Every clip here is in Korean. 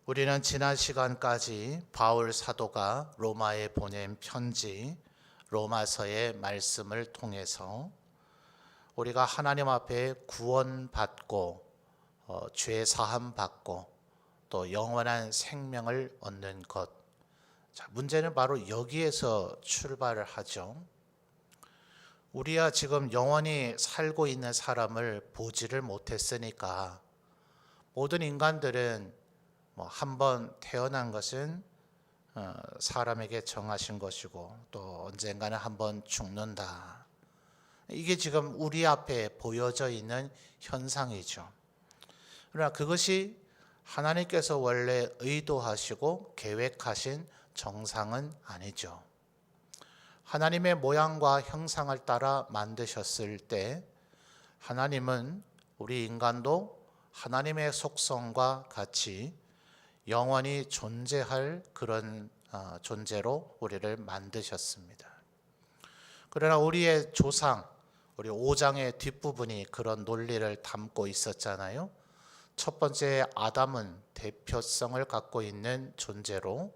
우리는 지난 시간까지 바울 사도가 로마에 보낸 편지 로마서의 말씀을 통해서 우리가 하나님 앞에 구원받고 죄 사함 받고 또 영원한 생명을 얻는 것. 자, 문제는 바로 여기에서 출발을 하죠. 우리야 지금 영원히 살고 있는 사람을 보지를 못했으니까 모든 인간들은 한번 태어난 것은 사람에게 정하신 것이고 또 언젠가는 한번 죽는다. 이게 지금 우리 앞에 보여져 있는 현상이죠. 그러나 그것이 하나님께서 원래 의도하시고 계획하신 정상은 아니죠. 하나님의 모양과 형상을 따라 만드셨을 때 하나님은 우리 인간도 하나님의 속성과 같이 영원히 존재할 그런 존재로 우리를 만드셨습니다. 그러나 우리의 조상, 우리 5장의 뒷부분이 그런 논리를 담고 있었잖아요. 첫 번째 아담은 대표성을 갖고 있는 존재로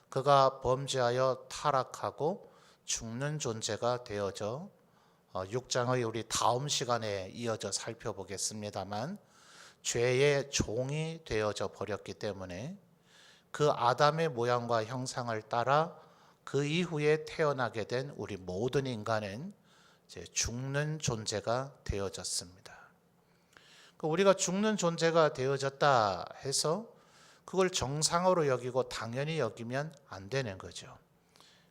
그가 범죄하여 타락하고 죽는 존재가 되어져 6장의 우리 다음 시간에 이어져 살펴보겠습니다만 죄의 종이 되어져 버렸기 때문에 그 아담의 모양과 형상을 따라 그 이후에 태어나게 된 우리 모든 인간은 이제 죽는 존재가 되어졌습니다. 우리가 죽는 존재가 되어졌다 해서 그걸 정상으로 여기고 당연히 여기면 안 되는 거죠.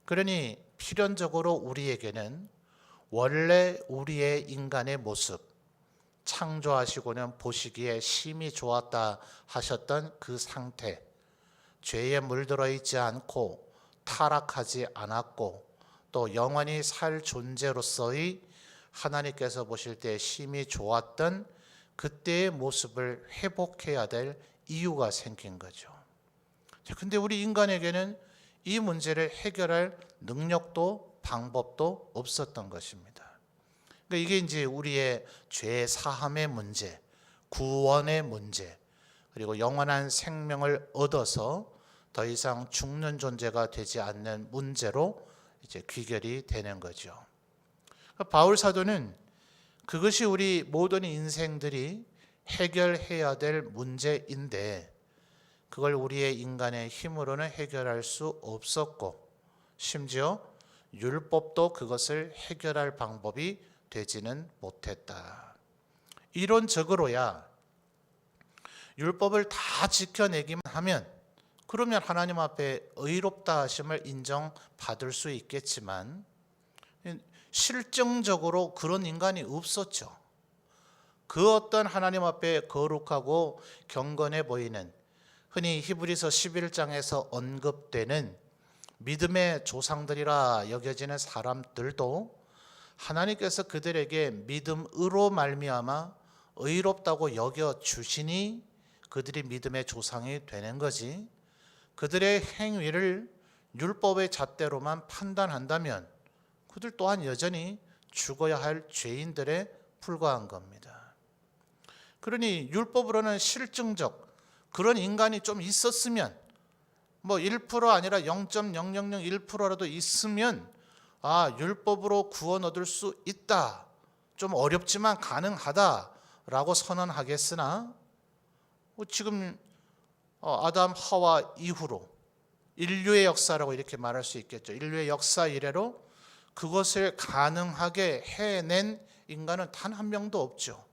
그러니 필연적으로 우리에게는 원래 우리의 인간의 모습, 창조하시고는 보시기에 심히 좋았다 하셨던 그 상태, 죄에 물들어 있지 않고 타락하지 않았고 또 영원히 살 존재로서의 하나님께서 보실 때 심히 좋았던 그때의 모습을 회복해야 될 이유가 생긴 거죠. 근데 우리 인간에게는 이 문제를 해결할 능력도 방법도 없었던 것입니다. 그러니까 이게 이제 우리의 죄 사함의 문제, 구원의 문제, 그리고 영원한 생명을 얻어서 더 이상 죽는 존재가 되지 않는 문제로 이제 귀결이 되는 거죠. 바울 사도는 그것이 우리 모든 인생들이 해결해야 될 문제인데 그걸 우리의 인간의 힘으로는 해결할 수 없었고 심지어 율법도 그것을 해결할 방법이 되지는 못했다. 이론적으로야 율법을 다 지켜내기만 하면 그러면 하나님 앞에 의롭다 하심을 인정받을 수 있겠지만 실정적으로 그런 인간이 없었죠. 그 어떤 하나님 앞에 거룩하고 경건해 보이는 흔히 히브리서 11장에서 언급되는 믿음의 조상들이라 여겨지는 사람들도 하나님께서 그들에게 믿음으로 말미암아 의롭다고 여겨 주시니 그들이 믿음의 조상이 되는 거지. 그들의 행위를 율법의 잣대로만 판단한다면 그들 또한 여전히 죽어야 할 죄인들에 불과한 겁니다. 그러니 율법으로는 실증적 그런 인간이 좀 있었으면 1% 아니라 0.0001%라도 있으면 율법으로 구원 얻을 수 있다. 좀 어렵지만 가능하다라고 선언하겠으나 지금 아담 하와 이후로 인류의 역사라고 이렇게 말할 수 있겠죠. 인류의 역사 이래로 그것을 가능하게 해낸 인간은 단 한 명도 없죠.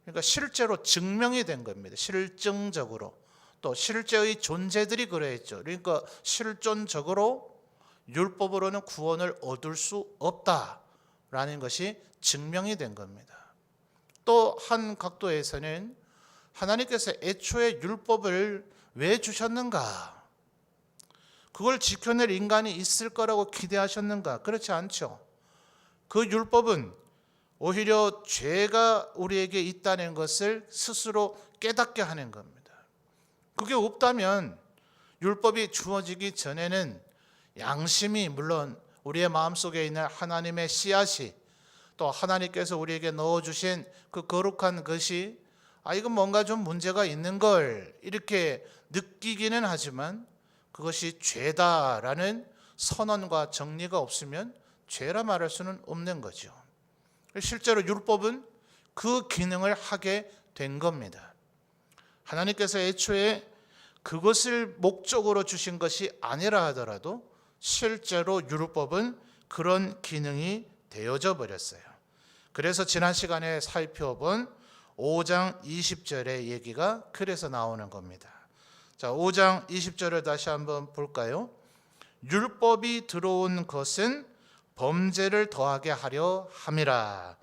그러니까 실제로 증명이 된 겁니다. 실증적으로. 또 실제의 존재들이 그러했죠. 그러니까 실존적으로 율법으로는 구원을 얻을 수 없다라는 것이 증명이 된 겁니다. 또 한 각도에서는 하나님께서 애초에 율법을 왜 주셨는가? 그걸 지켜낼 인간이 있을 거라고 기대하셨는가? 그렇지 않죠. 그 율법은 오히려 죄가 우리에게 있다는 것을 스스로 깨닫게 하는 겁니다. 그게 없다면 율법이 주어지기 전에는 양심이 물론 우리의 마음속에 있는 하나님의 씨앗이 또 하나님께서 우리에게 넣어주신 그 거룩한 것이 이건 뭔가 좀 문제가 있는 걸 이렇게 느끼기는 하지만 그것이 죄다라는 선언과 정리가 없으면 죄라 말할 수는 없는 거죠. 실제로 율법은 그 기능을 하게 된 겁니다. 하나님께서 애초에 그것을 목적으로 주신 것이 아니라 하더라도 실제로 율법은 그런 기능이 되어져 버렸어요. 그래서 지난 시간에 살펴본 5장 20절의 얘기가 그래서 나오는 겁니다. 자, 5장 20절을 다시 한번 볼까요? 율법이 들어온 것은 범죄를 더하게 하려 함이라.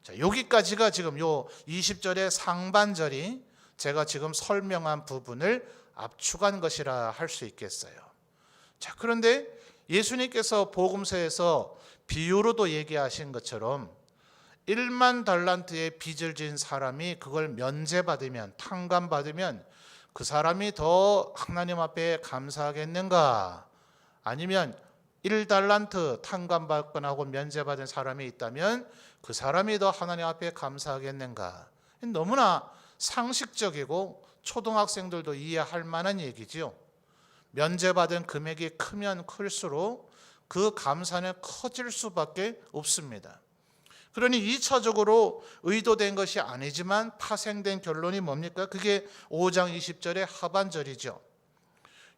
자, 여기까지가 지금 요 20절의 상반절이 제가 지금 설명한 부분을 압축한 것이라 할 수 있겠어요. 자, 그런데 예수님께서 복음서에서 비유로도 얘기하신 것처럼 1만 달란트의 빚을 진 사람이 그걸 면제받으면, 탕감받으면 그 사람이 더 하나님 앞에 감사하겠는가? 아니면 1달란트 탕감받거나 하고 면제받은 사람이 있다면 그 사람이 더 하나님 앞에 감사하겠는가? 너무나 상식적이고 초등학생들도 이해할 만한 얘기지요. 면제받은 금액이 크면 클수록 그 감사는 커질 수밖에 없습니다. 그러니 2차적으로 의도된 것이 아니지만 파생된 결론이 뭡니까? 그게 5장 20절의 하반절이죠.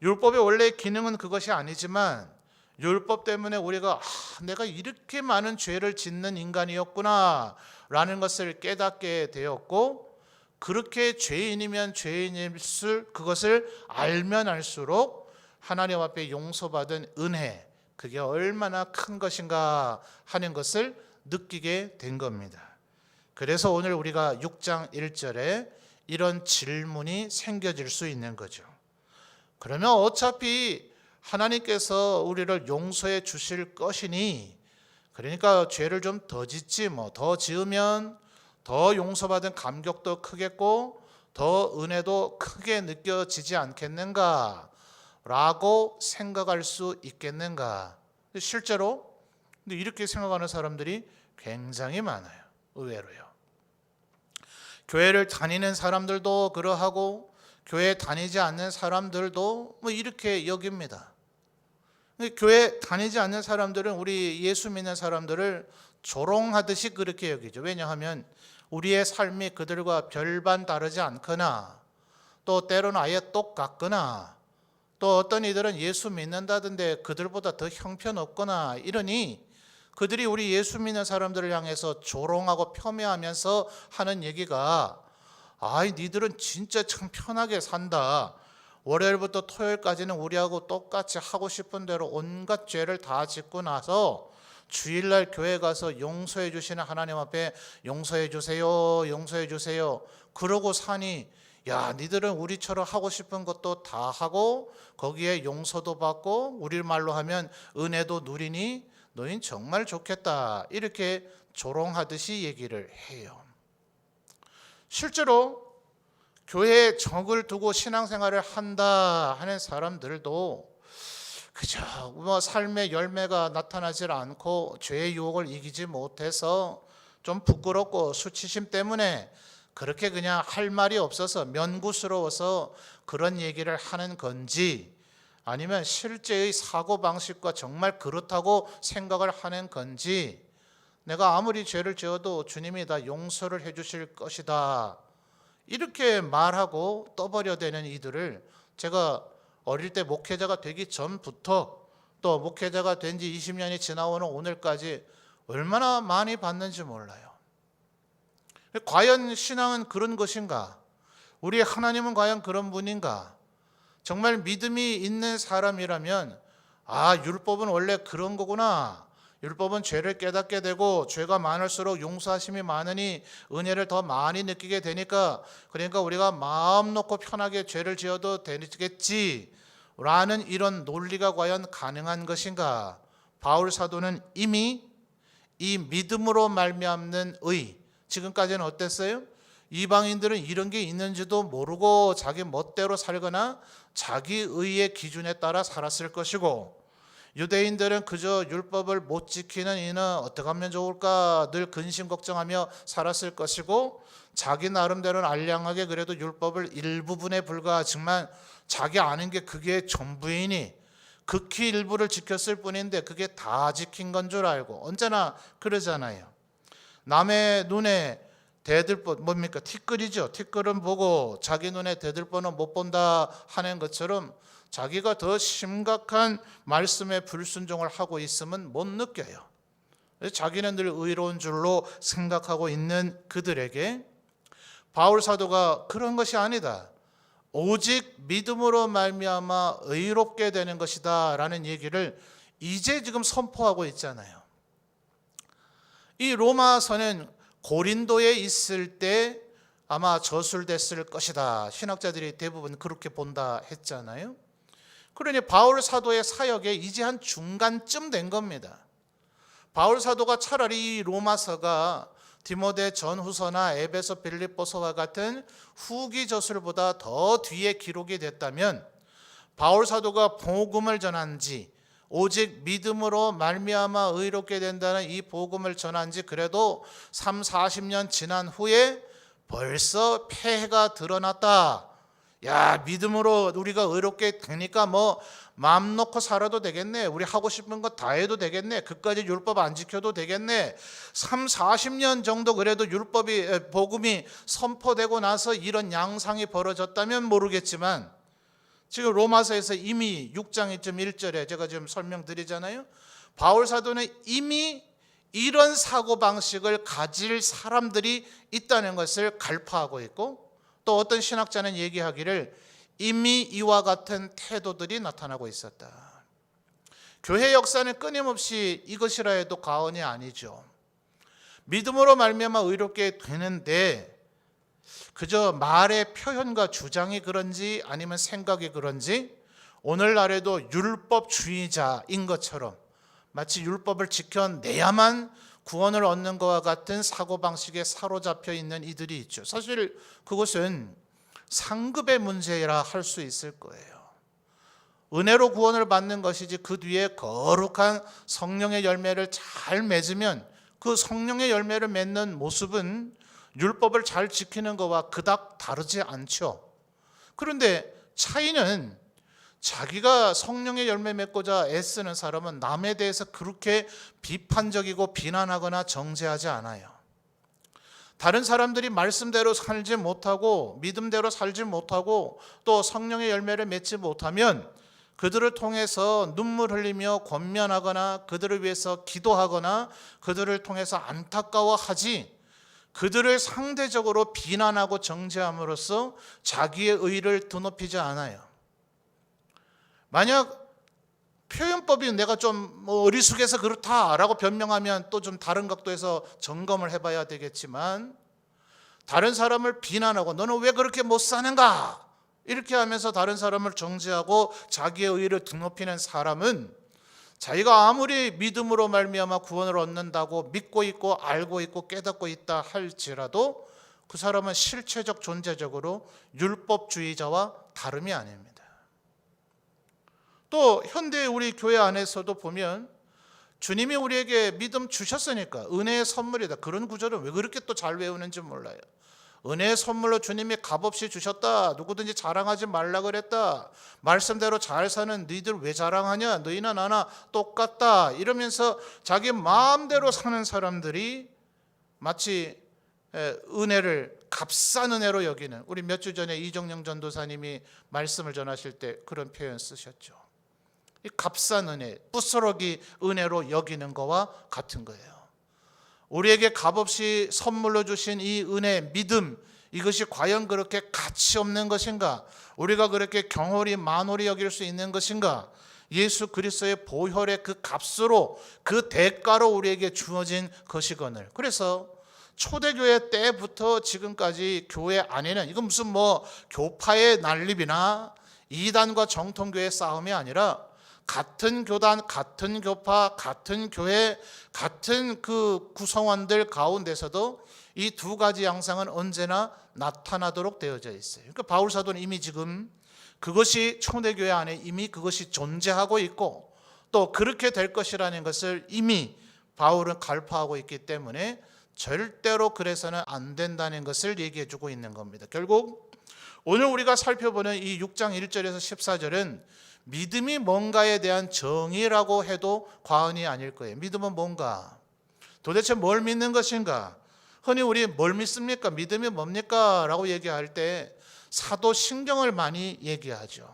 율법의 원래 기능은 그것이 아니지만 율법 때문에 우리가 내가 이렇게 많은 죄를 짓는 인간이었구나 라는 것을 깨닫게 되었고, 그렇게 죄인이면 죄인일수 그것을 알면 알수록 하나님 앞에 용서받은 은혜, 그게 얼마나 큰 것인가 하는 것을 느끼게 된 겁니다. 그래서 오늘 우리가 6장 1절에 이런 질문이 생겨질 수 있는 거죠. 그러면 어차피 하나님께서 우리를 용서해 주실 것이니, 그러니까 죄를 좀 더 짓지 더 지으면 더 용서받은 감격도 크겠고 더 은혜도 크게 느껴지지 않겠는가 라고 생각할 수 있겠는가. 실제로 이렇게 생각하는 사람들이 굉장히 많아요. 의외로요. 교회를 다니는 사람들도 그러하고 교회 다니지 않는 사람들도 이렇게 여깁니다. 교회 다니지 않는 사람들은 우리 예수 믿는 사람들을 조롱하듯이 그렇게 여기죠. 왜냐하면 우리의 삶이 그들과 별반 다르지 않거나 또 때로는 아예 똑같거나 또 어떤 이들은 예수 믿는다던데 그들보다 더 형편없거나 이러니 그들이 우리 예수 믿는 사람들을 향해서 조롱하고 폄훼하면서 하는 얘기가 니들은 진짜 참 편하게 산다. 월요일부터 토요일까지는 우리하고 똑같이 하고 싶은 대로 온갖 죄를 다 짓고 나서 주일날 교회 가서 용서해 주시는 하나님 앞에 용서해 주세요, 용서해 주세요 그러고 사니, 니들은 우리처럼 하고 싶은 것도 다 하고 거기에 용서도 받고 우리 말로 하면 은혜도 누리니 너희는 정말 좋겠다, 이렇게 조롱하듯이 얘기를 해요. 실제로 교회에 정을 두고 신앙생활을 한다 하는 사람들도 그저 삶의 열매가 나타나질 않고 죄의 유혹을 이기지 못해서 좀 부끄럽고 수치심 때문에 그렇게 그냥 할 말이 없어서 면구스러워서 그런 얘기를 하는 건지, 아니면 실제의 사고방식과 정말 그렇다고 생각을 하는 건지, 내가 아무리 죄를 지어도 주님이 다 용서를 해 주실 것이다 이렇게 말하고 떠버려대는 이들을 제가 어릴 때 목회자가 되기 전부터 또 목회자가 된 지 20년이 지나오는 오늘까지 얼마나 많이 봤는지 몰라요. 과연 신앙은 그런 것인가? 우리 하나님은 과연 그런 분인가? 정말 믿음이 있는 사람이라면 율법은 원래 그런 거구나. 율법은 죄를 깨닫게 되고 죄가 많을수록 용서하심이 많으니 은혜를 더 많이 느끼게 되니까, 그러니까 우리가 마음 놓고 편하게 죄를 지어도 되겠지 라는 이런 논리가 과연 가능한 것인가? 바울 사도는 이미 이 믿음으로 말미암는 의, 지금까지는 어땠어요? 이방인들은 이런 게 있는지도 모르고 자기 멋대로 살거나 자기 의의 기준에 따라 살았을 것이고, 유대인들은 그저 율법을 못 지키는 이는 어떻게 하면 좋을까 늘 근심 걱정하며 살았을 것이고, 자기 나름대로는 알량하게 그래도 율법을 일부분에 불과하지만 자기 아는 게 그게 전부이니 극히 일부를 지켰을 뿐인데 그게 다 지킨 건 줄 알고, 언제나 그러잖아요. 남의 눈에 대들보 뭡니까? 티끌이죠. 티끌은 보고 자기 눈에 대들보는 못 본다 하는 것처럼 자기가 더 심각한 말씀에 불순종을 하고 있으면 못 느껴요. 자기는 늘 의로운 줄로 생각하고 있는 그들에게 바울 사도가 그런 것이 아니다, 오직 믿음으로 말미암아 의롭게 되는 것이다 라는 얘기를 이제 지금 선포하고 있잖아요. 이 로마서는 고린도에 있을 때 아마 저술됐을 것이다, 신학자들이 대부분 그렇게 본다 했잖아요. 그러니 바울 사도의 사역에 이제 한 중간쯤 된 겁니다. 바울 사도가 차라리 이 로마서가 디모데 전후서나 에베소 빌립보서와 같은 후기 저술보다 더 뒤에 기록이 됐다면, 바울 사도가 복음을 전한 지, 오직 믿음으로 말미암아 의롭게 된다는 이 복음을 전한 지 그래도 3, 40년 지난 후에 벌써 폐해가 드러났다. 야, 믿음으로 우리가 의롭게 되니까 뭐 마음 놓고 살아도 되겠네, 우리 하고 싶은 거 다 해도 되겠네, 그까지 율법 안 지켜도 되겠네. 3, 40년 정도 그래도 복음이 선포되고 나서 이런 양상이 벌어졌다면 모르겠지만, 지금 로마서에서 이미 6장 1절에 제가 지금 설명드리잖아요. 바울 사도는 이미 이런 사고방식을 가질 사람들이 있다는 것을 갈파하고 있고, 또 어떤 신학자는 얘기하기를 이미 이와 같은 태도들이 나타나고 있었다. 교회 역사는 끊임없이 이것이라 해도 과언이 아니죠. 믿음으로 말미암아 의롭게 되는데 그저 말의 표현과 주장이 그런지 아니면 생각이 그런지 오늘날에도 율법주의자인 것처럼 마치 율법을 지켜내야만 구원을 얻는 것과 같은 사고방식에 사로잡혀 있는 이들이 있죠. 사실 그것은 상급의 문제라 할 수 있을 거예요. 은혜로 구원을 받는 것이지 그 뒤에 거룩한 성령의 열매를 잘 맺으면 그 성령의 열매를 맺는 모습은 율법을 잘 지키는 것과 그닥 다르지 않죠. 그런데 차이는 자기가 성령의 열매 맺고자 애쓰는 사람은 남에 대해서 그렇게 비판적이고 비난하거나 정죄하지 않아요. 다른 사람들이 말씀대로 살지 못하고 믿음대로 살지 못하고 또 성령의 열매를 맺지 못하면 그들을 통해서 눈물 흘리며 권면하거나 그들을 위해서 기도하거나 그들을 통해서 안타까워하지, 그들을 상대적으로 비난하고 정죄함으로써 자기의 의를 드높이지 않아요. 만약 표현법이 내가 좀 어리숙해서 그렇다라고 변명하면 또 좀 다른 각도에서 점검을 해봐야 되겠지만, 다른 사람을 비난하고 너는 왜 그렇게 못 사는가 이렇게 하면서 다른 사람을 정죄하고 자기의 의를 드높이는 사람은 자기가 아무리 믿음으로 말미암아 구원을 얻는다고 믿고 있고 알고 있고 깨닫고 있다 할지라도 그 사람은 실체적 존재적으로 율법주의자와 다름이 아닙니다. 또 현대 우리 교회 안에서도 보면 주님이 우리에게 믿음 주셨으니까 은혜의 선물이다, 그런 구절을 왜 그렇게 또 잘 외우는지 몰라요. 은혜의 선물로 주님이 값없이 주셨다, 누구든지 자랑하지 말라 그랬다, 말씀대로 잘 사는 너희들 왜 자랑하냐, 너희나 나나 똑같다 이러면서 자기 마음대로 사는 사람들이 마치 은혜를 값싼 은혜로 여기는, 우리 몇 주 전에 이정영 전도사님이 말씀을 전하실 때 그런 표현 쓰셨죠. 이 값싼 은혜, 부스러기 은혜로 여기는 거와 같은 거예요. 우리에게 값없이 선물로 주신 이 은혜, 믿음, 이것이 과연 그렇게 가치 없는 것인가? 우리가 그렇게 경홀히 만홀히 여길 수 있는 것인가? 예수 그리스도의 보혈의 그 값으로, 그 대가로 우리에게 주어진 것이거늘. 그래서 초대교회 때부터 지금까지 교회 안에는 이건 무슨 교파의 난립이나 이단과 정통교회 싸움이 아니라 같은 교단, 같은 교파, 같은 교회, 같은 그 구성원들 가운데서도 이 두 가지 양상은 언제나 나타나도록 되어져 있어요. 그러니까 바울 사도는 이미 지금 그것이 초대교회 안에 이미 그것이 존재하고 있고, 또 그렇게 될 것이라는 것을 이미 바울은 갈파하고 있기 때문에 절대로 그래서는 안 된다는 것을 얘기해 주고 있는 겁니다. 결국 오늘 우리가 살펴보는 이 6장 1절에서 14절은 믿음이 뭔가에 대한 정의라고 해도 과언이 아닐 거예요. 믿음은 뭔가? 도대체 뭘 믿는 것인가? 흔히 우리 뭘 믿습니까? 믿음이 뭡니까? 라고 얘기할 때 사도신경을 많이 얘기하죠.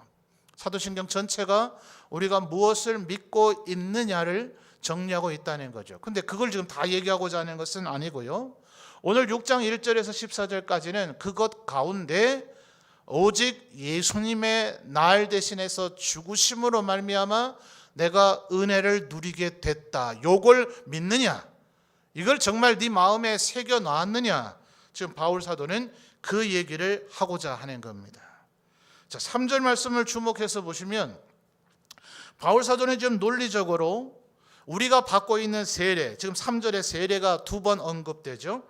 사도신경 전체가 우리가 무엇을 믿고 있느냐를 정리하고 있다는 거죠. 근데 그걸 지금 다 얘기하고자 하는 것은 아니고요. 오늘 6장 1절에서 14절까지는 그것 가운데 오직 예수님의 날 대신해서 죽으심으로 말미암아 내가 은혜를 누리게 됐다. 요걸 믿느냐? 이걸 정말 네 마음에 새겨 놨느냐? 지금 바울 사도는 그 얘기를 하고자 하는 겁니다. 자, 3절 말씀을 주목해서 보시면 바울 사도는 지금 논리적으로 우리가 받고 있는 세례, 지금 3절의 세례가 2번 언급되죠.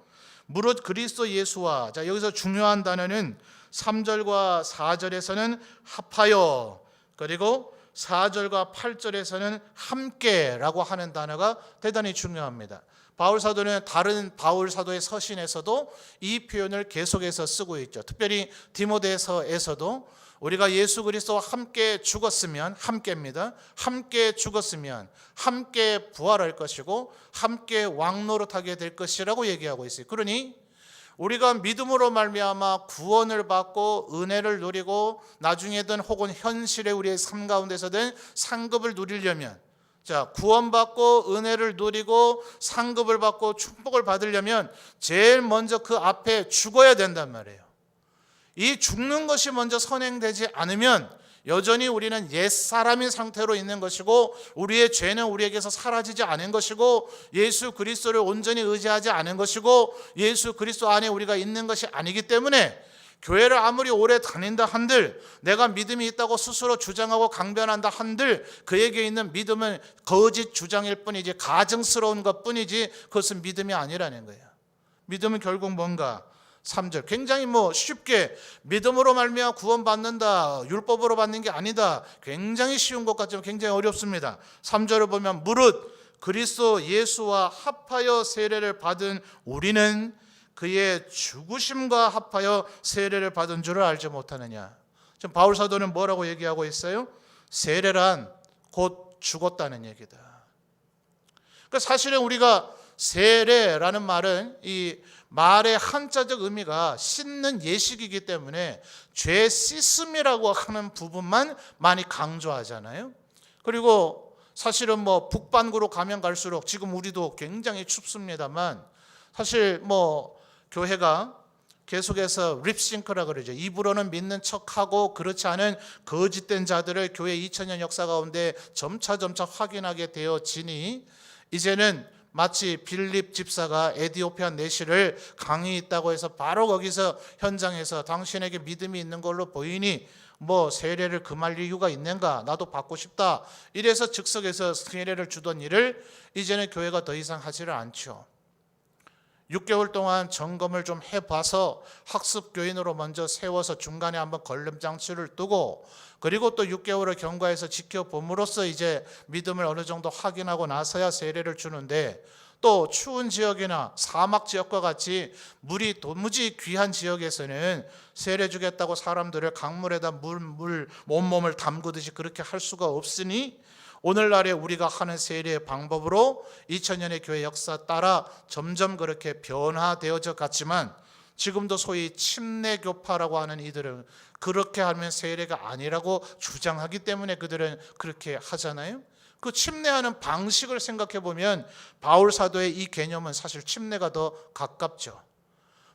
무릇 그리스도 예수와, 자 여기서 중요한 단어는 3절과 4절에서는 합하여, 그리고 4절과 8절에서는 함께라고 하는 단어가 대단히 중요합니다. 바울 사도는 다른 바울 사도의 서신에서도 이 표현을 계속해서 쓰고 있죠. 특별히 디모데서에서도 우리가 예수 그리스도와 함께 죽었으면, 함께입니다. 함께 죽었으면 함께 부활할 것이고 함께 왕노릇하게 될 것이라고 얘기하고 있어요. 그러니 우리가 믿음으로 말미암아 구원을 받고 은혜를 누리고 나중에든 혹은 현실의 우리의 삶 가운데서든 상급을 누리려면, 자 구원받고 은혜를 누리고 상급을 받고 축복을 받으려면 제일 먼저 그 앞에 죽어야 된단 말이에요. 이 죽는 것이 먼저 선행되지 않으면 여전히 우리는 옛사람인 상태로 있는 것이고 우리의 죄는 우리에게서 사라지지 않은 것이고 예수 그리스도를 온전히 의지하지 않은 것이고 예수 그리스도 안에 우리가 있는 것이 아니기 때문에 교회를 아무리 오래 다닌다 한들, 내가 믿음이 있다고 스스로 주장하고 강변한다 한들 그에게 있는 믿음은 거짓 주장일 뿐이지, 가증스러운 것뿐이지 그것은 믿음이 아니라는 거예요. 믿음은 결국 뭔가? 3절 굉장히 쉽게 믿음으로 말미암아 구원받는다, 율법으로 받는 게 아니다, 굉장히 쉬운 것 같지만 굉장히 어렵습니다. 3절을 보면 무릇 그리스도 예수와 합하여 세례를 받은 우리는 그의 죽으심과 합하여 세례를 받은 줄을 알지 못하느냐. 지금 바울 사도는 뭐라고 얘기하고 있어요? 세례란 곧 죽었다는 얘기다. 그러니까 사실은 우리가 세례라는 말은 이 말의 한자적 의미가 씻는 예식이기 때문에 죄 씻음이라고 하는 부분만 많이 강조하잖아요. 그리고 사실은 북반구로 가면 갈수록 지금 우리도 굉장히 춥습니다만 사실 교회가 계속해서 립싱크라 그러죠. 입으로는 믿는 척하고 그렇지 않은 거짓된 자들을 교회 2000년 역사 가운데 점차 확인하게 되어지니 이제는 마치 빌립 집사가 에디오피아 내시를 강이 있다고 해서 바로 거기서 현장에서 당신에게 믿음이 있는 걸로 보이니 세례를 금할 이유가 있는가, 나도 받고 싶다, 이래서 즉석에서 세례를 주던 일을 이제는 교회가 더 이상 하지를 않죠. 6개월 동안 점검을 좀 해봐서 학습교인으로 먼저 세워서 중간에 한번 걸림장치를 두고 그리고 또 6개월을 경과해서 지켜봄으로써 이제 믿음을 어느 정도 확인하고 나서야 세례를 주는데, 또 추운 지역이나 사막 지역과 같이 물이 도무지 귀한 지역에서는 세례 주겠다고 사람들을 강물에다 온몸을 담그듯이 그렇게 할 수가 없으니 오늘날에 우리가 하는 세례의 방법으로 2000년의 교회 역사 따라 점점 그렇게 변화되어져 갔지만 지금도 소위 침례교파라고 하는 이들은 그렇게 하면 세례가 아니라고 주장하기 때문에 그들은 그렇게 하잖아요. 그 침례하는 방식을 생각해 보면 바울 사도의 이 개념은 사실 침례가 더 가깝죠.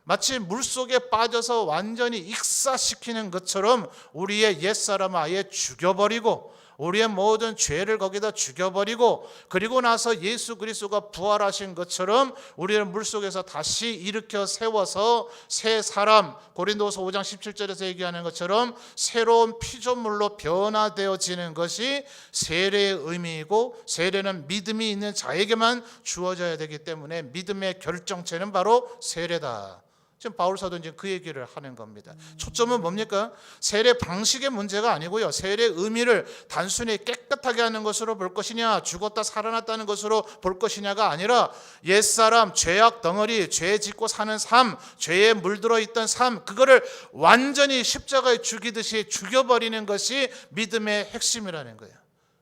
마치 물속에 빠져서 완전히 익사시키는 것처럼 우리의 옛사람을 아예 죽여버리고 우리의 모든 죄를 거기다 죽여버리고 그리고 나서 예수 그리스도가 부활하신 것처럼 우리를 물속에서 다시 일으켜 세워서 새 사람, 고린도서 5장 17절에서 얘기하는 것처럼 새로운 피조물로 변화되어지는 것이 세례의 의미이고, 세례는 믿음이 있는 자에게만 주어져야 되기 때문에 믿음의 결정체는 바로 세례다. 지금 바울 사도는 지금 그 얘기를 하는 겁니다. 초점은 뭡니까? 세례 방식의 문제가 아니고요. 세례의 의미를 단순히 깨끗하게 하는 것으로 볼 것이냐, 죽었다 살아났다는 것으로 볼 것이냐가 아니라 옛사람, 죄악 덩어리, 죄 짓고 사는 삶, 죄에 물들어 있던 삶, 그거를 완전히 십자가에 죽이듯이 죽여버리는 것이 믿음의 핵심이라는 거예요.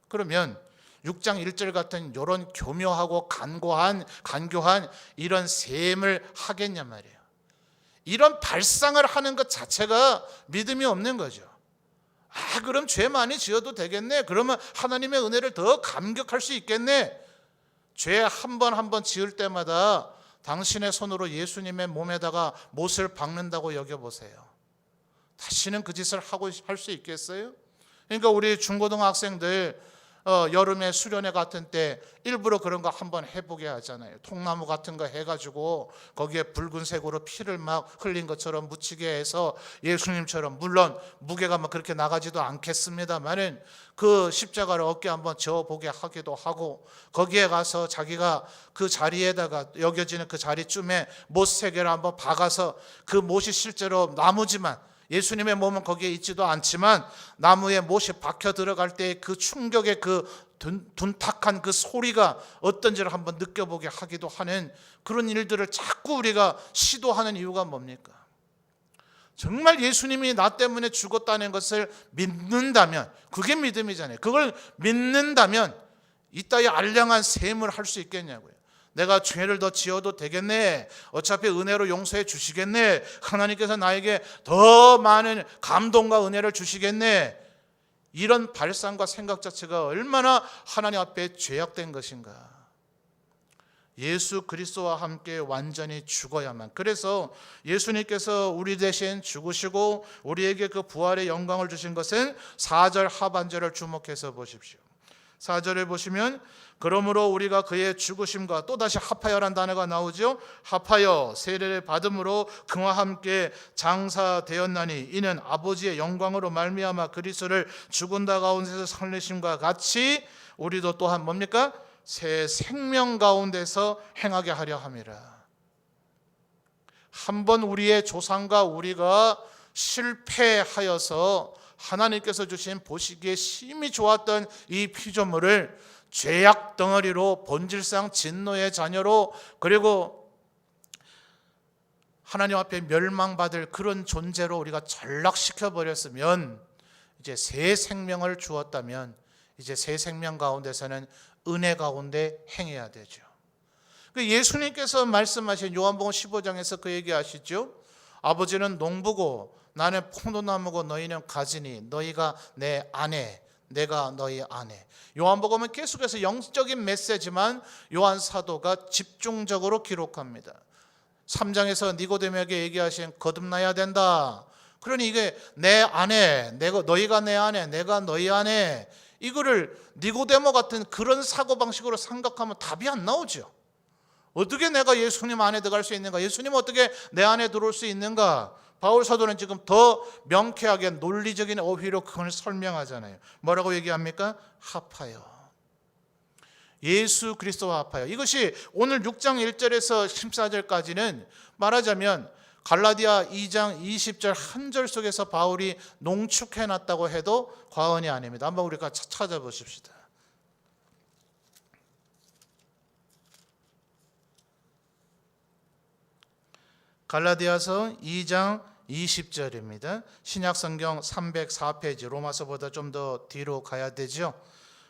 그러면 6장 1절 같은 이런 교묘하고 간교한 이런 셈을 하겠냐 말이에요. 이런 발상을 하는 것 자체가 믿음이 없는 거죠. 그럼 죄 많이 지어도 되겠네. 그러면 하나님의 은혜를 더 감격할 수 있겠네. 죄 한 번 지을 때마다 당신의 손으로 예수님의 몸에다가 못을 박는다고 여겨보세요. 다시는 그 짓을 할 수 있겠어요? 그러니까 우리 중고등학생들 여름에 수련회 같은 때 일부러 그런 거 한번 해보게 하잖아요. 통나무 같은 거 해가지고 거기에 붉은색으로 피를 막 흘린 것처럼 묻히게 해서 예수님처럼, 물론 무게가 막 그렇게 나가지도 않겠습니다만은 그 십자가를 어깨에 한번 저어보게 하기도 하고, 거기에 가서 자기가 그 자리에다가 여겨지는 그 자리쯤에 못 3개를 한번 박아서, 그 못이 실제로 나무지만 예수님의 몸은 거기에 있지도 않지만 나무에 못이 박혀 들어갈 때 그 충격의 그 둔탁한 그 소리가 어떤지를 한번 느껴보게 하기도 하는 그런 일들을 자꾸 우리가 시도하는 이유가 뭡니까? 정말 예수님이 나 때문에 죽었다는 것을 믿는다면 그게 믿음이잖아요. 그걸 믿는다면 이따위 알량한 셈을 할 수 있겠냐고요. 내가 죄를 더 지어도 되겠네. 어차피 은혜로 용서해 주시겠네. 하나님께서 나에게 더 많은 감동과 은혜를 주시겠네. 이런 발상과 생각 자체가 얼마나 하나님 앞에 죄악된 것인가. 예수 그리스도와 함께 완전히 죽어야만. 그래서 예수님께서 우리 대신 죽으시고 우리에게 그 부활의 영광을 주신 것은 4절 하반절을 주목해서 보십시오. 4절에 보시면, 그러므로 우리가 그의 죽으심과, 또다시 합하여란 단어가 나오죠. 합하여 세례를 받음으로 그와 함께 장사되었나니 이는 아버지의 영광으로 말미암아 그리스도를 죽은 자 가운데서 살리심과 같이 우리도 또한 뭡니까? 새 생명 가운데서 행하게 하려 함이라. 한번 우리의 조상과 우리가 실패하여서 하나님께서 주신 보시기에 심히 좋았던 이 피조물을 죄악 덩어리로, 본질상 진노의 자녀로, 그리고 하나님 앞에 멸망받을 그런 존재로 우리가 전락시켜 버렸으면, 이제 새 생명을 주었다면 이제 새 생명 가운데서는 은혜 가운데 행해야 되죠. 예수님께서 말씀하신 요한복음 15장에서 그 얘기하시죠. 아버지는 농부고 나는 포도나무고 너희는 가지니 너희가 내 아내, 내가 너희 아내. 요한복음은 계속해서 영적인 메시지만 요한 사도가 집중적으로 기록합니다. 3장에서 니고데모에게 얘기하신 거듭나야 된다. 그러니 이게 내 아내, 너희가 내 아내, 내가 너희 아내, 이거를 니고데모 같은 그런 사고방식으로 생각하면 답이 안 나오죠. 어떻게 내가 예수님 안에 들어갈 수 있는가? 예수님 어떻게 내 안에 들어올 수 있는가? 바울 사도는 지금 더 명쾌하게 논리적인 어휘로 그걸 설명하잖아요. 뭐라고 얘기합니까? 합하여. 예수 그리스도와 합하여. 이것이 오늘 6장 1절에서 14절까지는 말하자면 갈라디아 2장 20절 한 절 속에서 바울이 농축해놨다고 해도 과언이 아닙니다. 한번 우리가 찾아보십시다. 갈라디아서 2장 20절입니다. 신약성경 304페이지, 로마서보다 좀 더 뒤로 가야 되죠.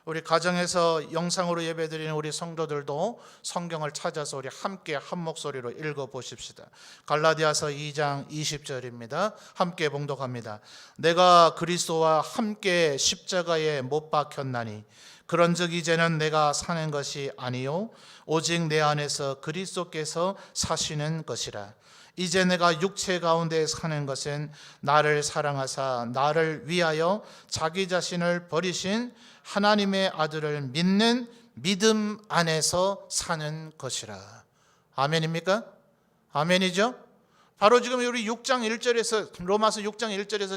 우리 가정에서 영상으로 예배드리는 우리 성도들도 성경을 찾아서 우리 함께 한 목소리로 읽어보십시다. 갈라디아서 2장 20절입니다. 함께 봉독합니다. 내가 그리스도와 함께 십자가에 못 박혔나니 그런즉 이제는 내가 사는 것이 아니요 오직 내 안에서 그리스도께서 사시는 것이라. 이제 내가 육체 가운데 사는 것은 나를 사랑하사 나를 위하여 자기 자신을 버리신 하나님의 아들을 믿는 믿음 안에서 사는 것이라. 아멘입니까? 아멘이죠? 바로 지금 우리 6장 1절에서 로마서 6장 1절에서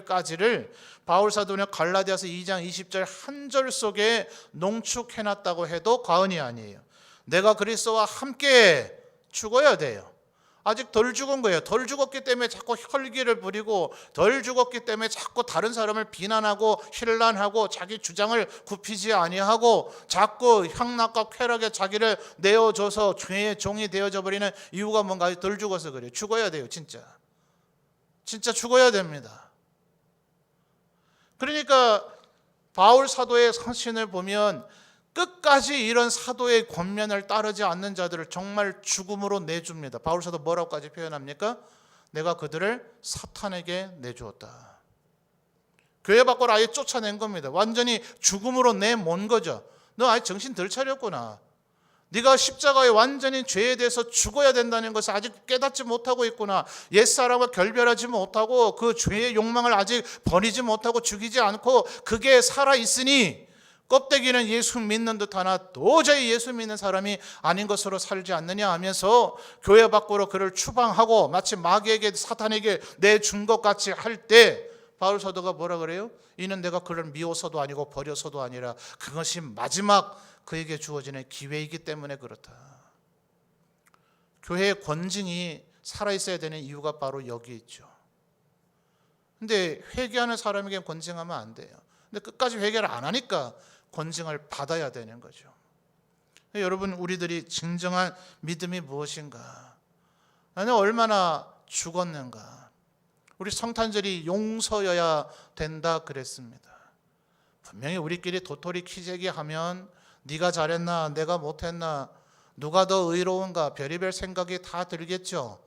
14절까지를 바울 사도는 갈라디아서 2장 20절 한 절 속에 농축해놨다고 해도 과언이 아니에요. 내가 그리스도와 함께 죽어야 돼요. 아직 덜 죽은 거예요. 덜 죽었기 때문에 자꾸 혈기를 부리고, 덜 죽었기 때문에 자꾸 다른 사람을 비난하고 힐난하고 자기 주장을 굽히지 아니하고 자꾸 향락과 쾌락에 자기를 내어줘서 죄의 종이 되어져 버리는 이유가 뭔가? 덜 죽어서 그래요. 죽어야 돼요. 진짜 죽어야 됩니다. 그러니까 바울 사도의 서신을 보면 끝까지 이런 사도의 권면을 따르지 않는 자들을 정말 죽음으로 내줍니다. 바울 사도 뭐라고까지 표현합니까? 내가 그들을 사탄에게 내주었다. 교회 밖으로 아예 쫓아낸 겁니다. 완전히 죽음으로 내몬 거죠. 너 아예 정신 덜 차렸구나. 네가 십자가에 완전히 죄에 대해서 죽어야 된다는 것을 아직 깨닫지 못하고 있구나. 옛사람과 결별하지 못하고 그 죄의 욕망을 아직 버리지 못하고 죽이지 않고 그게 살아있으니 껍데기는 예수 믿는 듯하나 도저히 예수 믿는 사람이 아닌 것으로 살지 않느냐 하면서 교회 밖으로 그를 추방하고 마치 마귀에게 사탄에게 내준 것 같이 할 때 바울 사도가 뭐라 그래요? 이는 내가 그를 미워서도 아니고 버려서도 아니라 그것이 마지막 그에게 주어지는 기회이기 때문에 그렇다. 교회의 권징이 살아있어야 되는 이유가 바로 여기 있죠. 근데 회개하는 사람에게 권징하면 안 돼요. 근데 끝까지 회개를 안 하니까 권징을 받아야 되는 거죠. 여러분, 우리들이 진정한 믿음이 무엇인가? 나는 얼마나 죽었는가? 우리 성탄절이 용서여야 된다 그랬습니다. 분명히 우리끼리 도토리 키재기 하면 네가 잘했나 내가 못했나 누가 더 의로운가 별의별 생각이 다 들겠죠.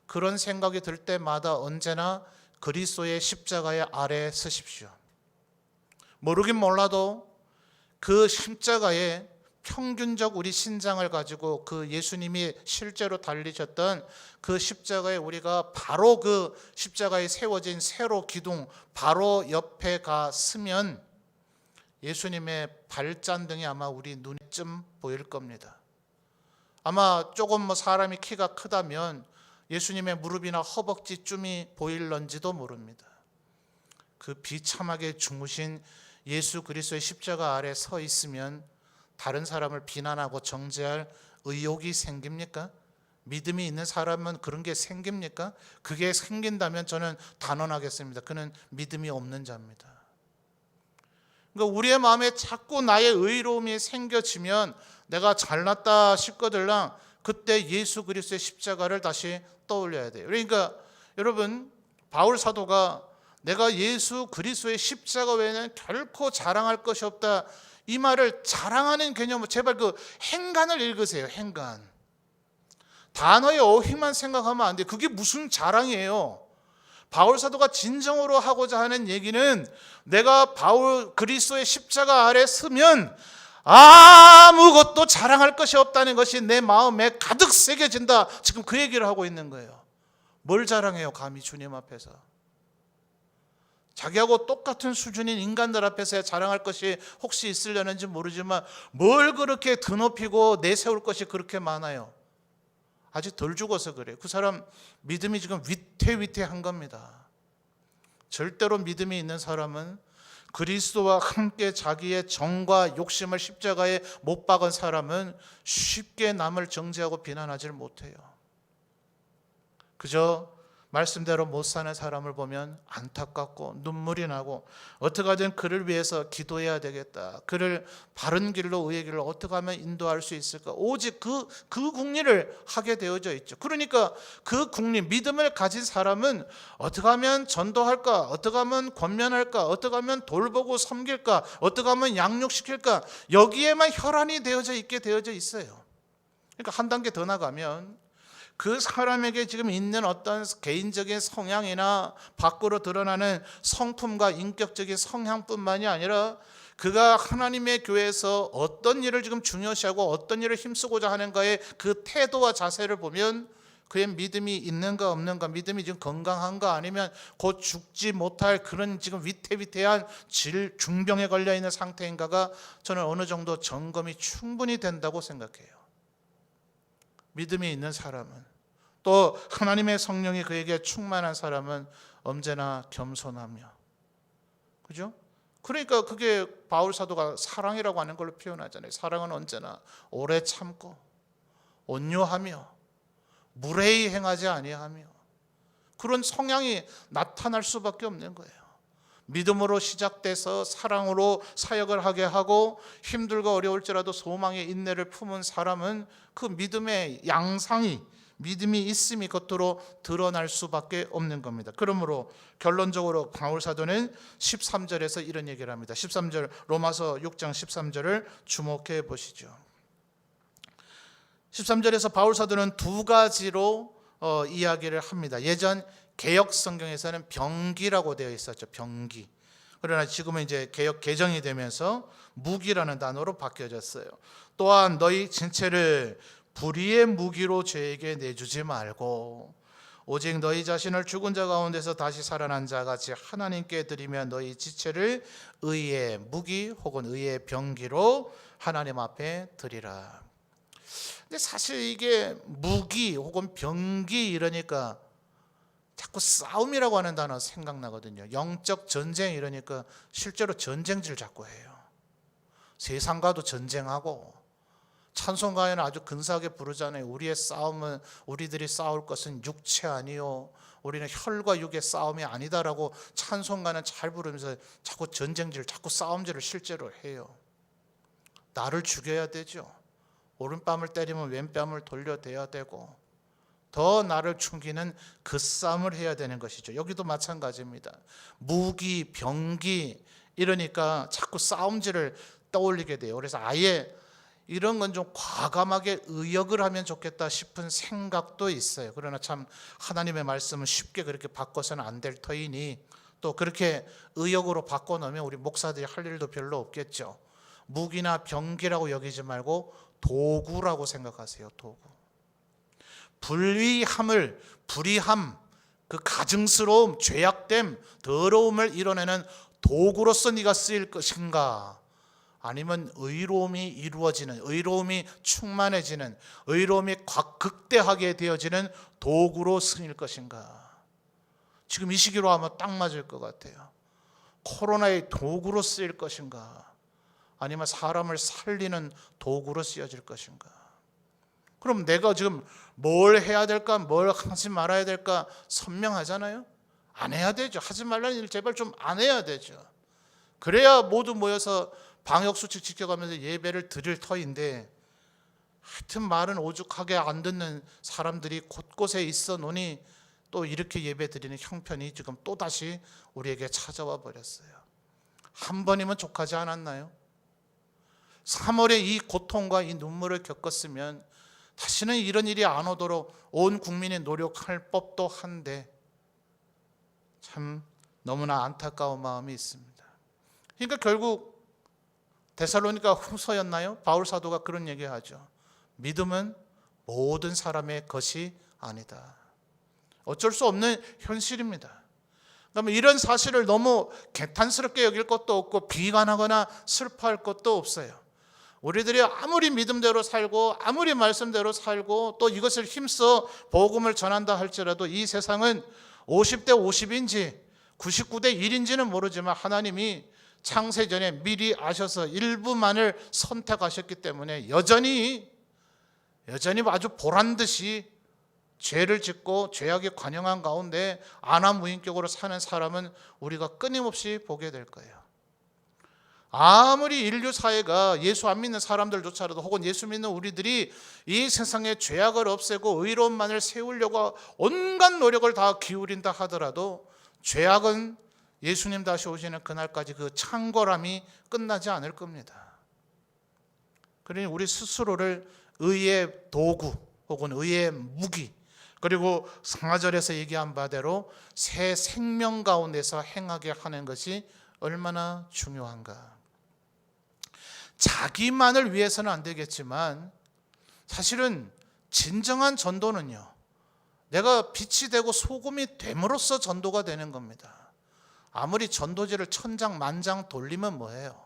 그런 생각이 들 때마다 언제나 그리스도의 십자가의 아래에 서십시오. 모르긴 몰라도 그 십자가에 평균적 우리 신장을 가지고 그 예수님이 실제로 달리셨던 그 십자가에 우리가 바로 그 십자가에 세워진 세로 기둥 바로 옆에 가 서면 예수님의 발잔등이 아마 우리 눈에쯤 보일 겁니다. 아마 조금 사람이 키가 크다면 예수님의 무릎이나 허벅지쯤이 보일런지도 모릅니다. 그 비참하게 죽으신 예수 그리스도의 십자가 아래 서 있으면 다른 사람을 비난하고 정죄할 의욕이 생깁니까? 믿음이 있는 사람은 그런 게 생깁니까? 그게 생긴다면 저는 단언하겠습니다. 그는 믿음이 없는 자입니다. 그러니까 우리의 마음에 자꾸 나의 의로움이 생겨지면 내가 잘났다 싶거들랑 그때 예수 그리스도의 십자가를 다시 떠올려야 돼요. 그러니까 여러분, 바울 사도가 내가 예수 그리스도의 십자가 외에는 결코 자랑할 것이 없다, 이 말을 자랑하는 개념으로 제발 그 행간을 읽으세요. 행간. 단어의 어휘만 생각하면 안 돼요. 그게 무슨 자랑이에요. 바울 사도가 진정으로 하고자 하는 얘기는 내가 바울 그리스도의 십자가 아래 서면 아무것도 자랑할 것이 없다는 것이 내 마음에 가득 새겨진다. 지금 그 얘기를 하고 있는 거예요. 뭘 자랑해요 감히 주님 앞에서. 자기하고 똑같은 수준인 인간들 앞에서 자랑할 것이 혹시 있으려는지 모르지만 뭘 그렇게 드높이고 내세울 것이 그렇게 많아요. 아직 덜 죽어서 그래요. 그 사람 믿음이 지금 위태위태한 겁니다. 절대로 믿음이 있는 사람은 그리스도와 함께 자기의 정과 욕심을 십자가에 못 박은 사람은 쉽게 남을 정죄하고 비난하지를 못해요. 그저 말씀대로 못 사는 사람을 보면 안타깝고 눈물이 나고 어떻게 하든 그를 위해서 기도해야 되겠다. 그를 바른 길로 의의 길로 어떻게 하면 인도할 수 있을까. 오직 그 궁리를 하게 되어져 있죠. 그러니까 그 궁리, 믿음을 가진 사람은 어떻게 하면 전도할까, 어떻게 하면 권면할까, 어떻게 하면 돌보고 섬길까, 어떻게 하면 양육시킬까, 여기에만 혈안이 되어져 있게 되어져 있어요. 그러니까 한 단계 더 나가면 그 사람에게 지금 있는 어떤 개인적인 성향이나 밖으로 드러나는 성품과 인격적인 성향뿐만이 아니라 그가 하나님의 교회에서 어떤 일을 지금 중요시하고 어떤 일을 힘쓰고자 하는가의 그 태도와 자세를 보면 그의 믿음이 있는가 없는가, 믿음이 지금 건강한가 아니면 곧 죽지 못할 그런 지금 위태위태한 중병에 걸려 있는 상태인가가 저는 어느 정도 점검이 충분히 된다고 생각해요. 믿음이 있는 사람은, 또 하나님의 성령이 그에게 충만한 사람은 언제나 겸손하며, 그죠? 그러니까 그게 바울 사도가 사랑이라고 하는 걸로 표현하잖아요. 사랑은 언제나 오래 참고 온유하며 무례히 행하지 아니하며, 그런 성향이 나타날 수밖에 없는 거예요. 믿음으로 시작돼서 사랑으로 사역을 하게 하고 힘들고 어려울지라도 소망의 인내를 품은 사람은 그 믿음의 양상이, 믿음이 있음이 겉으로 드러날 수밖에 없는 겁니다. 그러므로 결론적으로 바울 사도는 13절에서 이런 얘기를 합니다. 13절, 로마서 6장 13절을 주목해 보시죠. 13절에서 바울 사도는 두 가지로 이야기를 합니다. 예전 개역 성경에서는 병기라고 되어 있었죠. 병기. 그러나 지금은 이제 개역 개정이 되면서 무기라는 단어로 바뀌어졌어요. 또한 너희 진체를 불의의 무기로 죄에게 내주지 말고 오직 너희 자신을 죽은 자 가운데서 다시 살아난 자 같이 하나님께 드리며 너희 지체를 의의 무기 혹은 의의 병기로 하나님 앞에 드리라. 근데 사실 이게 무기 혹은 병기 이러니까 자꾸 싸움이라고 하는 단어 생각나거든요. 영적 전쟁 이러니까 실제로 전쟁질 자꾸 해요. 세상과도 전쟁하고, 찬송가에는 아주 근사하게 부르잖아요. 우리의 싸움은, 우리들이 싸울 것은 육체 아니요 우리는 혈과 육의 싸움이 아니다라고 찬송가는 잘 부르면서 자꾸 전쟁질, 자꾸 싸움질을 실제로 해요. 나를 죽여야 되죠. 오른뺨을 때리면 왼뺨을 돌려대야 되고, 더 나를 죽이는 그 싸움을 해야 되는 것이죠. 여기도 마찬가지입니다. 무기, 병기 이러니까 자꾸 싸움질을 떠올리게 돼요. 그래서 아예 이런 건 좀 과감하게 의역을 하면 좋겠다 싶은 생각도 있어요. 그러나 참 하나님의 말씀은 쉽게 그렇게 바꿔서는 안 될 터이니 또 그렇게 의역으로 바꿔놓으면 우리 목사들이 할 일도 별로 없겠죠. 무기나 병기라고 여기지 말고 도구라고 생각하세요. 도구. 불의함, 그 가증스러움, 죄악됨, 더러움을 이뤄내는 도구로서 네가 쓰일 것인가? 아니면 의로움이 이루어지는, 의로움이 충만해지는, 의로움이 극대하게 되어지는 도구로 쓰일 것인가? 지금 이 시기로 하면 딱 맞을 것 같아요. 코로나의 도구로 쓰일 것인가? 아니면 사람을 살리는 도구로 쓰여질 것인가? 그럼 내가 지금 뭘 해야 될까, 뭘 하지 말아야 될까 선명하잖아요. 안 해야 되죠. 하지 말라는 일 제발 좀 안 해야 되죠. 그래야 모두 모여서 방역수칙 지켜가면서 예배를 드릴 터인데, 하여튼 말은 오죽하게 안 듣는 사람들이 곳곳에 있어 노니 또 이렇게 예배 드리는 형편이 지금 또다시 우리에게 찾아와 버렸어요. 한 번이면 족하지 않았나요? 3월에 이 고통과 이 눈물을 겪었으면 다시는 이런 일이 안 오도록 온 국민이 노력할 법도 한데 참 너무나 안타까운 마음이 있습니다. 그러니까 결국 데살로니가 후서였나요? 바울 사도가 그런 얘기하죠. 믿음은 모든 사람의 것이 아니다. 어쩔 수 없는 현실입니다. 그러면 이런 사실을 너무 개탄스럽게 여길 것도 없고 비관하거나 슬퍼할 것도 없어요. 우리들이 아무리 믿음대로 살고 아무리 말씀대로 살고 또 이것을 힘써 복음을 전한다 할지라도 이 세상은 50대 50인지 99대 1인지는 모르지만 하나님이 창세전에 미리 아셔서 일부만을 선택하셨기 때문에 여전히 아주 보란듯이 죄를 짓고 죄악에 관영한 가운데 안하무인격으로 사는 사람은 우리가 끊임없이 보게 될 거예요. 아무리 인류 사회가 예수 안 믿는 사람들조차라도 혹은 예수 믿는 우리들이 이 세상의 죄악을 없애고 의로움만을 세우려고 온갖 노력을 다 기울인다 하더라도 죄악은 예수님 다시 오시는 그날까지 그 창궐함이 끝나지 않을 겁니다. 그러니 우리 스스로를 의의 도구 혹은 의의 무기, 그리고 상하절에서 얘기한 바대로 새 생명 가운데서 행하게 하는 것이 얼마나 중요한가. 자기만을 위해서는 안 되겠지만 사실은 진정한 전도는요, 내가 빛이 되고 소금이 됨으로써 전도가 되는 겁니다. 아무리 전도지를 천장만장 돌리면 뭐해요?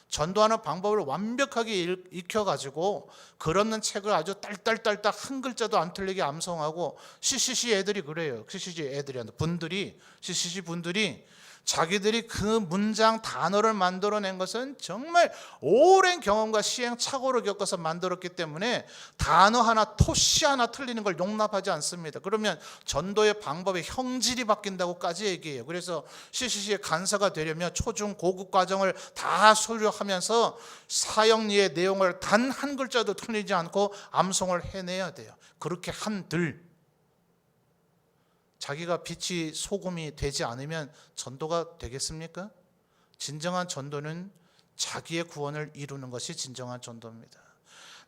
전도하는 방법을 완벽하게 익혀가지고 글없는 책을 아주 딸딸딸딸 한 글자도 안 틀리게 암송하고 CCC 애들이 그래요. CCC 분들이 자기들이 그 문장 단어를 만들어낸 것은 정말 오랜 경험과 시행착오를 겪어서 만들었기 때문에 단어 하나, 토시 하나 틀리는 걸 용납하지 않습니다. 그러면 전도의 방법의 형질이 바뀐다고까지 얘기해요. 그래서 CCC의 간사가 되려면 초중 고급 과정을 다 수료하면서 사형리의 내용을 단 한 글자도 틀리지 않고 암송을 해내야 돼요. 그렇게 한들 자기가 빛이 소금이 되지 않으면 전도가 되겠습니까? 진정한 전도는 자기의 구원을 이루는 것이 진정한 전도입니다.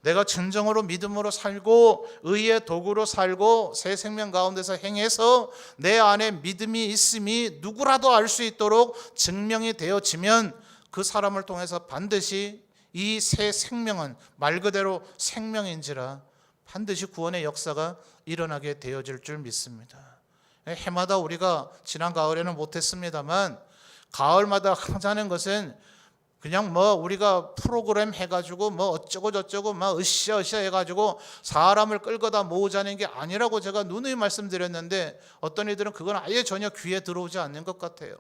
내가 진정으로 믿음으로 살고 의의 도구로 살고 새 생명 가운데서 행해서 내 안에 믿음이 있음이 누구라도 알 수 있도록 증명이 되어지면 그 사람을 통해서 반드시 이 새 생명은 말 그대로 생명인지라 반드시 구원의 역사가 일어나게 되어질 줄 믿습니다. 해마다 우리가 지난 가을에는 못했습니다만 가을마다 하자는 것은 그냥 우리가 프로그램 해가지고 어쩌고 저쩌고 으쌰으쌰 해가지고 사람을 끌고다 모으자는 게 아니라고 제가 누누이 말씀드렸는데 어떤 이들은 그건 아예 전혀 귀에 들어오지 않는 것 같아요.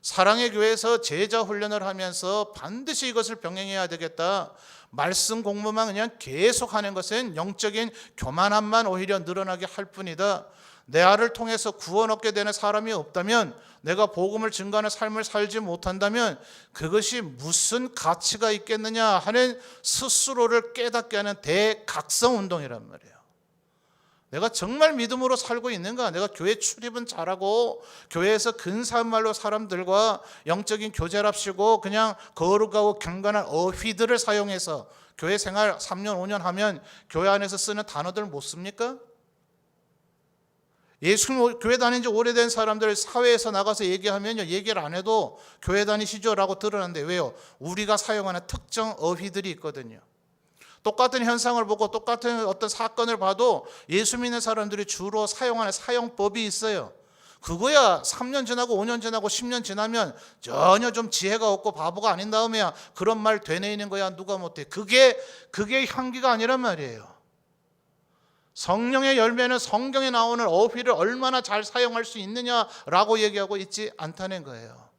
사랑의 교회에서 제자 훈련을 하면서 반드시 이것을 병행해야 되겠다. 말씀 공부만 그냥 계속 하는 것은 영적인 교만함만 오히려 늘어나게 할 뿐이다. 내 알을 통해서 구원 얻게 되는 사람이 없다면, 내가 복음을 증거하는 삶을 살지 못한다면 그것이 무슨 가치가 있겠느냐 하는 스스로를 깨닫게 하는 대각성 운동이란 말이에요. 내가 정말 믿음으로 살고 있는가? 내가 교회 출입은 잘하고 교회에서 근사한 말로 사람들과 영적인 교제랍시고 그냥 거룩하고 경건한 어휘들을 사용해서 교회 생활 3년 5년 하면 교회 안에서 쓰는 단어들 못 씁니까? 교회 다닌 지 오래된 사람들 사회에서 나가서 얘기하면요, 얘기를 안 해도 교회 다니시죠? 라고 들었는데 왜요? 우리가 사용하는 특정 어휘들이 있거든요. 똑같은 현상을 보고 똑같은 어떤 사건을 봐도 예수 믿는 사람들이 주로 사용하는 사용법이 있어요. 그거야 3년 지나고 5년 지나고 10년 지나면 전혀 좀 지혜가 없고 바보가 아닌 다음에야 그런 말 되뇌이는 거야 누가 못해. 그게 향기가 아니란 말이에요. 성령의 열매는 성경에 나오는 어휘를 얼마나 잘 사용할 수 있느냐라고 얘기하고 있지 않다는 거예요.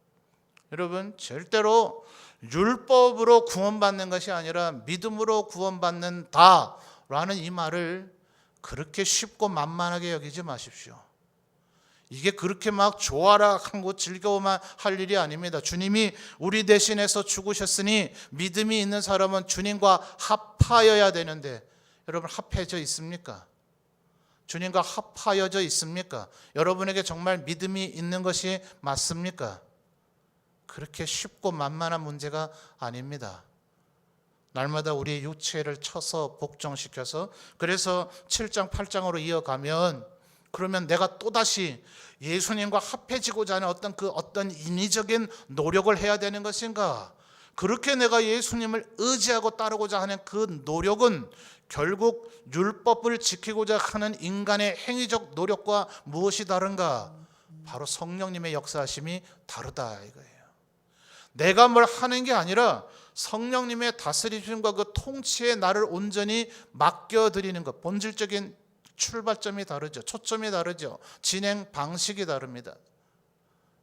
여러분, 절대로 율법으로 구원받는 것이 아니라 믿음으로 구원받는다라는 이 말을 그렇게 쉽고 만만하게 여기지 마십시오. 이게 그렇게 막 좋아라 하고 즐거워만 할 일이 아닙니다. 주님이 우리 대신해서 죽으셨으니 믿음이 있는 사람은 주님과 합하여야 되는데 여러분, 합해져 있습니까? 주님과 합하여져 있습니까? 여러분에게 정말 믿음이 있는 것이 맞습니까? 그렇게 쉽고 만만한 문제가 아닙니다. 날마다 우리의 육체를 쳐서 복종시켜서, 그래서 7장 8장으로 이어가면 그러면 내가 또다시 예수님과 합해지고자 하는 어떤 인위적인 노력을 해야 되는 것인가? 그렇게 내가 예수님을 의지하고 따르고자 하는 그 노력은 결국 율법을 지키고자 하는 인간의 행위적 노력과 무엇이 다른가? 바로 성령님의 역사하심이 다르다 이거예요. 내가 뭘 하는 게 아니라 성령님의 다스리심과 그 통치에 나를 온전히 맡겨드리는 것. 본질적인 출발점이 다르죠. 초점이 다르죠. 진행 방식이 다릅니다.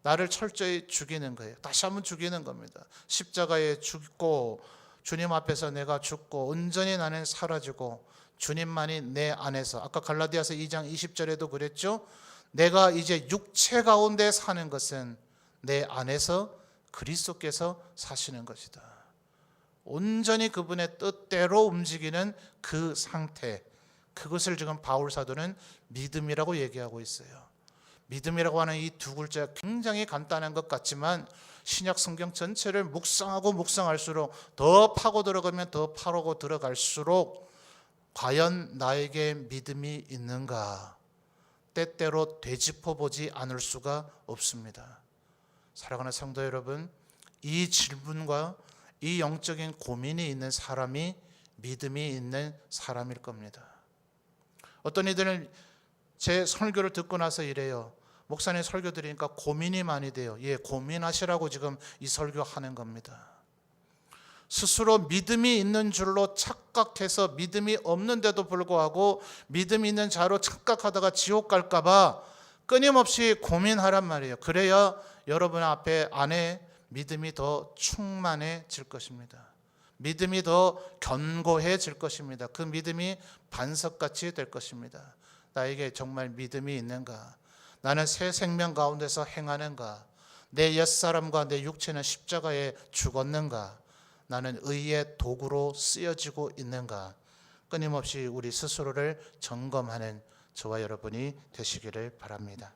나를 철저히 죽이는 거예요. 다시 한번 죽이는 겁니다. 십자가에 죽고 주님 앞에서 내가 죽고 온전히 나는 사라지고 주님만이 내 안에서, 아까 갈라디아서 2장 20절에도 그랬죠. 내가 이제 육체 가운데 사는 것은 내 안에서 그리스도께서 사시는 것이다. 온전히 그분의 뜻대로 움직이는 그 상태, 그것을 지금 바울 사도는 믿음이라고 얘기하고 있어요. 믿음이라고 하는 이 두 글자가 굉장히 간단한 것 같지만 신약 성경 전체를 묵상하고 묵상할수록 더 파고 들어가면 더 파고 들어갈수록 과연 나에게 믿음이 있는가? 때때로 되짚어보지 않을 수가 없습니다. 사랑하는 성도 여러분, 이 질문과 이 영적인 고민이 있는 사람이 믿음이 있는 사람일 겁니다. 어떤 이들은 제 설교를 듣고 나서 이래요. 목사님 설교 들으니까 고민이 많이 돼요. 예, 고민하시라고 지금 이 설교하는 겁니다. 스스로 믿음이 있는 줄로 착각해서 믿음이 없는데도 불구하고 믿음이 있는 자로 착각하다가 지옥 갈까 봐 끊임없이 고민하란 말이에요. 그래야 여러분 앞에 안에 믿음이 더 충만해질 것입니다. 믿음이 더 견고해질 것입니다. 그 믿음이 반석같이 될 것입니다. 나에게 정말 믿음이 있는가? 나는 새 생명 가운데서 행하는가? 내 옛사람과 내 육체는 십자가에 죽었는가? 나는 의의 도구로 쓰여지고 있는가? 끊임없이 우리 스스로를 점검하는 저와 여러분이 되시기를 바랍니다.